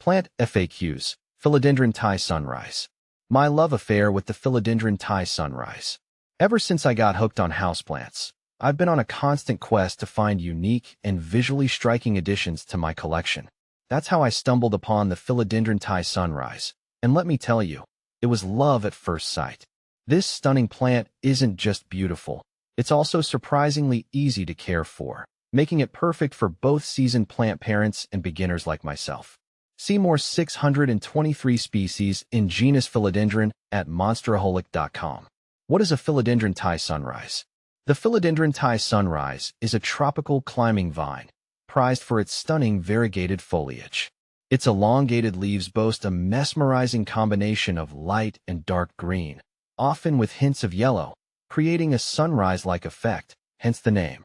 Plant FAQs, Philodendron Thai Sunrise. My love affair with the Philodendron Thai Sunrise. Ever since I got hooked on houseplants, I've been on a constant quest to find unique and visually striking additions to my collection. That's how I stumbled upon the Philodendron Thai Sunrise, and let me tell you, it was love at first sight. This stunning plant isn't just beautiful, it's also surprisingly easy to care for, making it perfect for both seasoned plant parents and beginners like myself. See more 623 species in genus Philodendron at monsteraholic.com. What is a Philodendron Thai Sunrise? The Philodendron Thai Sunrise is a tropical climbing vine, prized for its stunning variegated foliage. Its elongated leaves boast a mesmerizing combination of light and dark green, often with hints of yellow, creating a sunrise-like effect, hence the name.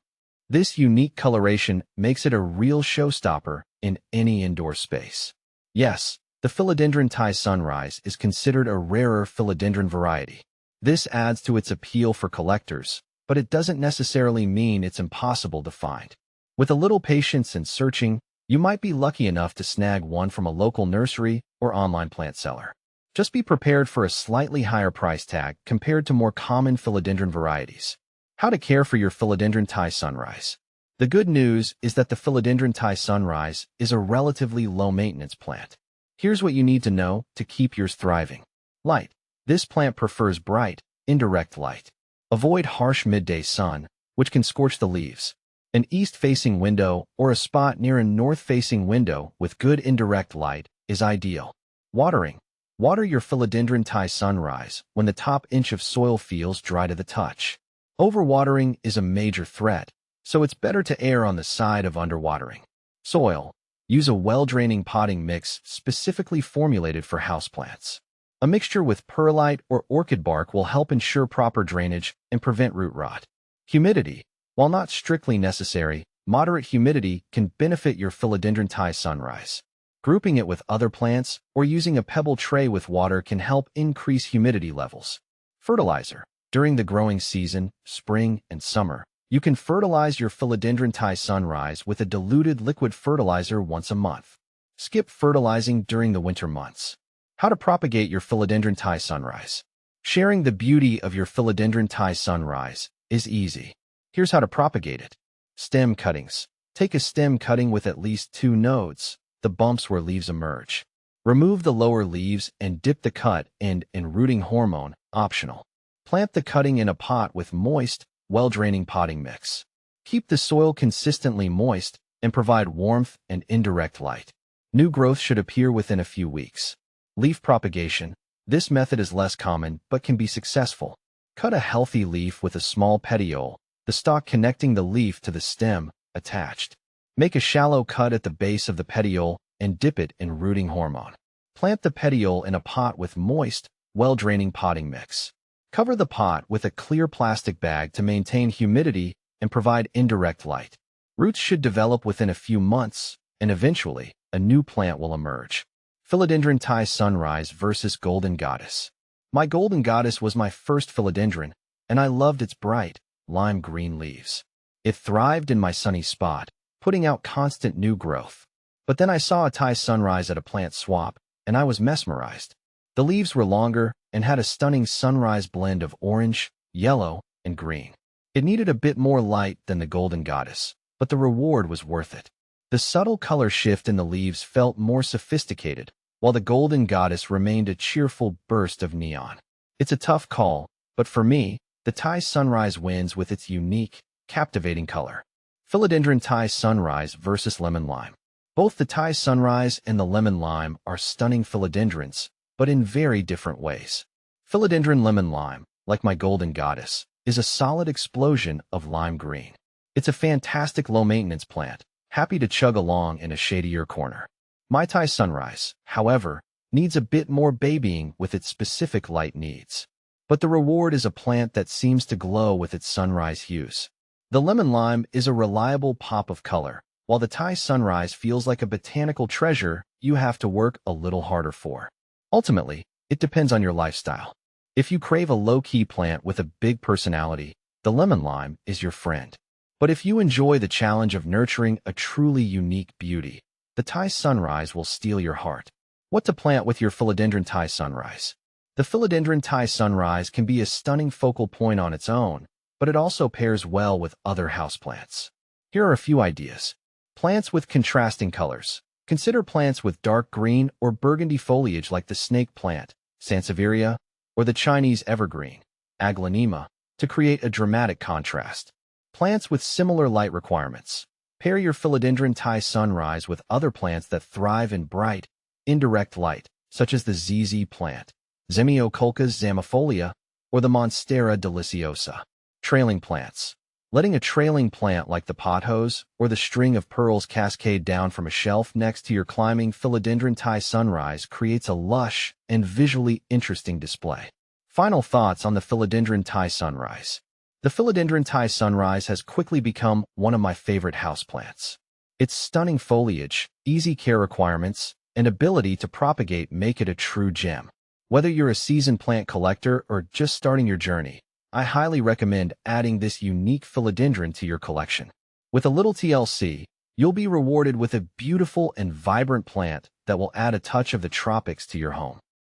This unique coloration makes it a real showstopper in any indoor space. Yes, the Philodendron Thai Sunrise is considered a rarer philodendron variety. This adds to its appeal for collectors, but it doesn't necessarily mean it's impossible to find. With a little patience and searching, you might be lucky enough to snag one from a local nursery or online plant seller. Just be prepared for a slightly higher price tag compared to more common philodendron varieties. How to care for your Philodendron Thai Sunrise. The good news is that the Philodendron Thai Sunrise is a relatively low-maintenance plant. Here's what you need to know to keep yours thriving. Light. This plant prefers bright, indirect light. Avoid harsh midday sun, which can scorch the leaves. An east-facing window or a spot near a north-facing window with good indirect light is ideal. Watering. Water your Philodendron Thai Sunrise when the top inch of soil feels dry to the touch. Overwatering is a major threat, so it's better to err on the side of underwatering. Soil. Use a well-draining potting mix specifically formulated for houseplants. A mixture with perlite or orchid bark will help ensure proper drainage and prevent root rot. Humidity. While not strictly necessary, moderate humidity can benefit your Philodendron Thai Sunrise. Grouping it with other plants or using a pebble tray with water can help increase humidity levels. Fertilizer. During the growing season, spring and summer, you can fertilize your Philodendron Thai Sunrise with a diluted liquid fertilizer once a month. Skip fertilizing during the winter months. How to propagate your Philodendron Thai Sunrise. Sharing the beauty of your Philodendron Thai Sunrise is easy. Here's how to propagate it. Stem cuttings. Take a stem cutting with at least 2 nodes, the bumps where leaves emerge. Remove the lower leaves and dip the cut end in rooting hormone, optional. Plant the cutting in a pot with moist, well-draining potting mix. Keep the soil consistently moist and provide warmth and indirect light. New growth should appear within a few weeks. Leaf propagation. This method is less common but can be successful. Cut a healthy leaf with a small petiole, the stalk connecting the leaf to the stem, attached. Make a shallow cut at the base of the petiole and dip it in rooting hormone. Plant the petiole in a pot with moist, well-draining potting mix. Cover the pot with a clear plastic bag to maintain humidity and provide indirect light. Roots should develop within a few months, and eventually, a new plant will emerge. Philodendron Thai Sunrise versus Golden Goddess. My Golden Goddess was my first philodendron, and I loved its bright, lime green leaves. It thrived in my sunny spot, putting out constant new growth. But then I saw a Thai Sunrise at a plant swap, and I was mesmerized. The leaves were longer and had a stunning sunrise blend of orange, yellow, and green. It needed a bit more light than the Golden Goddess, but the reward was worth it. The subtle color shift in the leaves felt more sophisticated, while the Golden Goddess remained a cheerful burst of neon. It's a tough call, but for me, the Thai Sunrise wins with its unique, captivating color. Philodendron Thai Sunrise versus Lemon Lime. Both the Thai Sunrise and the Lemon Lime are stunning philodendrons, but in very different ways. Philodendron Lemon Lime, like my Golden Goddess, is a solid explosion of lime green. It's a fantastic low-maintenance plant, happy to chug along in a shadier corner. My Thai Sunrise, however, needs a bit more babying with its specific light needs. But the reward is a plant that seems to glow with its sunrise hues. The Lemon Lime is a reliable pop of color, while the Thai Sunrise feels like a botanical treasure you have to work a little harder for. Ultimately, it depends on your lifestyle. If you crave a low-key plant with a big personality, the Lemon Lime is your friend. But if you enjoy the challenge of nurturing a truly unique beauty, the Thai sunrise will steal your heart. What to plant with your Philodendron Thai sunrise? The Philodendron Thai sunrise can be a stunning focal point on its own, but it also pairs well with other houseplants. Here are a few ideas. Plants with contrasting colors. Consider plants with dark green or burgundy foliage like the snake plant, Sansevieria, or the Chinese evergreen, Aglaonema, to create a dramatic contrast. Plants with similar light requirements. Pair your Philodendron Thai sunrise with other plants that thrive in bright, indirect light, such as the ZZ plant, Zemioculcas zamifolia, or the Monstera deliciosa. Trailing plants. Letting a trailing plant like the pothose or the string of pearls cascade down from a shelf next to your climbing Philodendron Thai sunrise creates a lush and visually interesting display. Final thoughts on the Philodendron Thai sunrise. The Philodendron Thai sunrise has quickly become one of my favorite houseplants. Its stunning foliage, easy care requirements, and ability to propagate make it a true gem. Whether you're a seasoned plant collector or just starting your journey, I highly recommend adding this unique philodendron to your collection. With a little TLC, you'll be rewarded with a beautiful and vibrant plant that will add a touch of the tropics to your home.